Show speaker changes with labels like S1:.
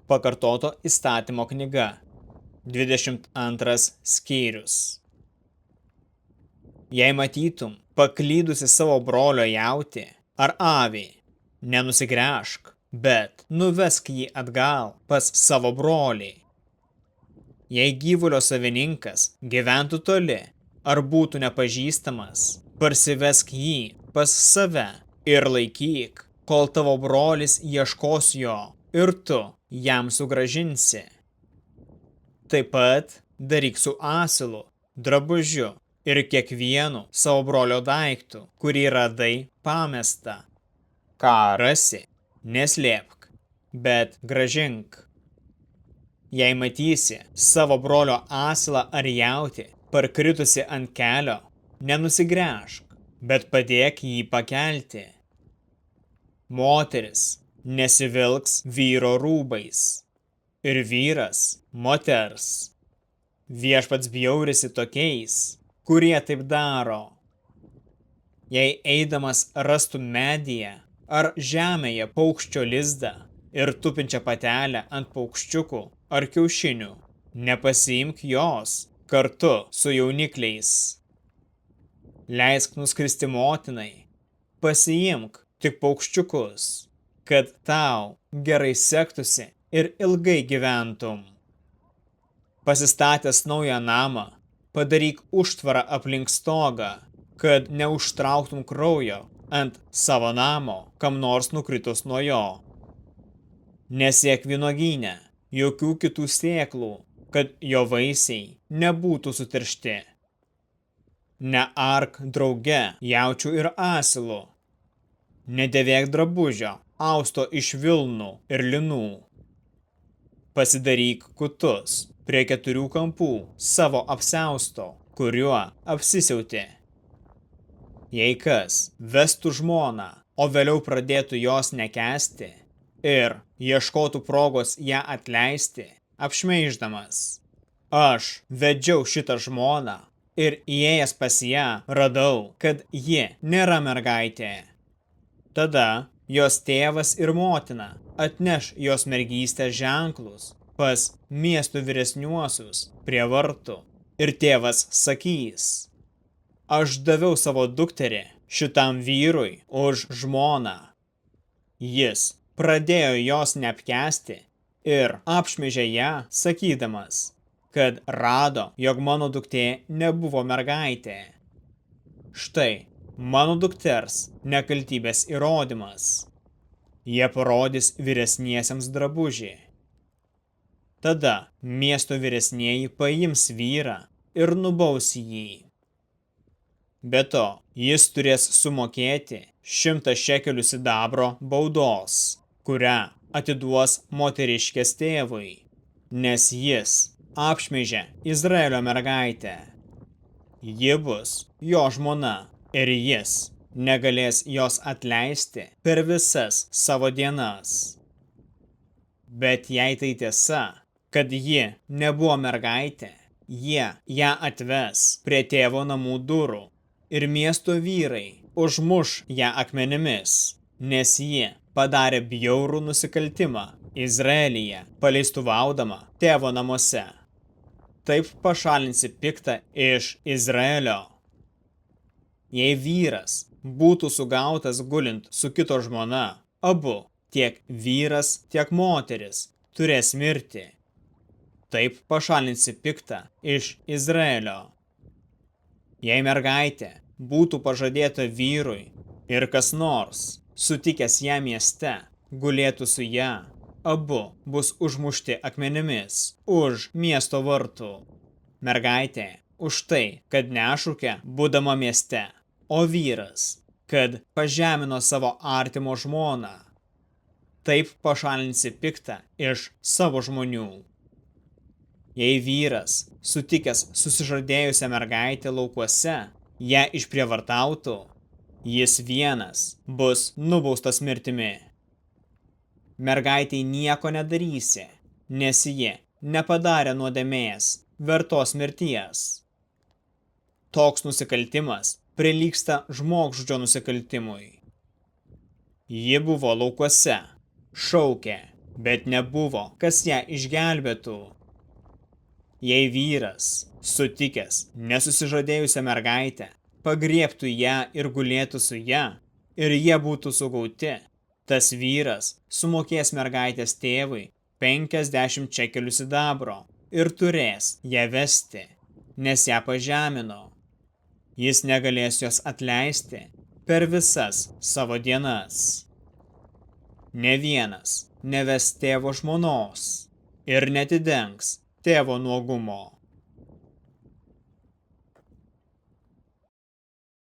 S1: Pakartoto įstatymo knyga, 22 skyrius. Jei matytum paklydusi savo brolio jautį ar avį, nenusigręžk, bet nuvesk jį atgal pas savo brolį. Jei gyvulio savininkas gyventų toli ar būtų nepažįstamas, parsivesk jį pas save ir laikyk, kol tavo brolis ieškos jo ir tu jam sugrąžinsi. Taip pat daryk su asilu, drabužiu ir kiekvienu savo brolio daiktu, kurį radai pamestą. Ką rasi, neslėpk, bet grąžink. Jei matysi savo brolio asilą ar jautį parkritusi ant kelio, nenusigręžk, bet padėk jį pakelti. Moteris nesivilks vyro rūbais ir vyras moters. Viešpats bjaurisi tokiais, kurie taip daro. Jei eidamas rastų medyje ar žemėje paukščio lizdą ir tupinčią patelę ant paukščiukų ar kiaušinių, nepasiimk jos kartu su jaunikliais. Leisk nuskristi motinai, pasiimk tik paukščiukus, kad tau gerai sektųsi ir ilgai gyventum. Pasistatęs naują namą, padaryk užtvarą aplink stogą, kad neužtrauktum kraujo ant savo namo, kam nors nukritus nuo jo. Nesiek vynuogyne jokių kitų sėklų, kad jo vaisiai nebūtų suteršti. Neark drauge jaučių ir asilų. Nedėvėk drabužio, austo iš vilnų ir linų. Pasidaryk kutus prie 4 kampų savo apsiausto, kuriuo apsisiauti. Jei kas vestų žmoną, o vėliau pradėtų jos nekęsti ir ieškotų progos ją atleisti, apšmeiždamas: aš vedžiau šitą žmoną ir įėjęs pas ją radau, kad ji nėra mergaitė. Tada jos tėvas ir motina atneš jos mergystės ženklus pas miesto vyresniuosius prie vartų ir tėvas sakys: aš daviau savo dukterį šitam vyrui už žmoną. Jis pradėjo jos neapkęsti ir apšmeižė ją, sakydamas, kad rado, jog mano duktė nebuvo mergaitė. Štai mano dukters nekaltybės įrodymas. Jie parodys vyresniesiems drabužį. Tada miesto vyresnieji paims vyrą ir nubaus jį. Be to, jis turės sumokėti 100 šekelių sidabro baudos, kurią atiduos moteriškės tėvui, nes jis apšmeižė Izraelio mergaitę. Ji bus jo žmona ir jis negalės jos atleisti per visas savo dienas. Bet jei tai tiesa, kad ji nebuvo mergaitė, jie ją atves prie tėvo namų durų ir miesto vyrai užmuš ją akmenimis, nes ji padarė bjaurų nusikaltimą Izraelyje, paleistuvaudama tėvo namuose. Taip pašalinsi piktą iš Izraelio. Jei vyras būtų sugautas gulint su kito žmona, abu, tiek vyras, tiek moteris, turės mirti. Taip pašalinsi piktą iš Izraelio. Jei mergaitė būtų pažadėta vyrui ir kas nors, sutikęs ją mieste, gulėtų su ją, abu bus užmušti akmenimis už miesto vartų. Mergaitė už tai, kad nešūkė būdama mieste, o vyras, kad pažemino savo artimo žmoną. Taip pašalinsi piktą iš savo žmonių. Jei vyras, sutikęs susižadėjusią mergaitę laukuose, ją išprievartautų, jis vienas bus nubaustas mirtimi. Mergaitei nieko nedarysi, nes ji nepadarė nuodėmės vertos mirties. Toks nusikaltimas prilygsta žmogžudžio nusikaltimui. Ji buvo laukuose, šaukė: bet nebuvo, kas ją išgelbėtų. Jei vyras, sutikęs nesusižadėjusią mergaitę, pagriebtų ją ir gulėtų su ją, ir jie būtų sugauti, tas vyras sumokės mergaitės tėvui 50 šekelių sidabro ir turės ją vesti, nes ją pažemino. Jis negalės jos atleisti per visas savo dienas. Ne vienas neves tėvo žmonos ir netidengs tėvo nuogumo.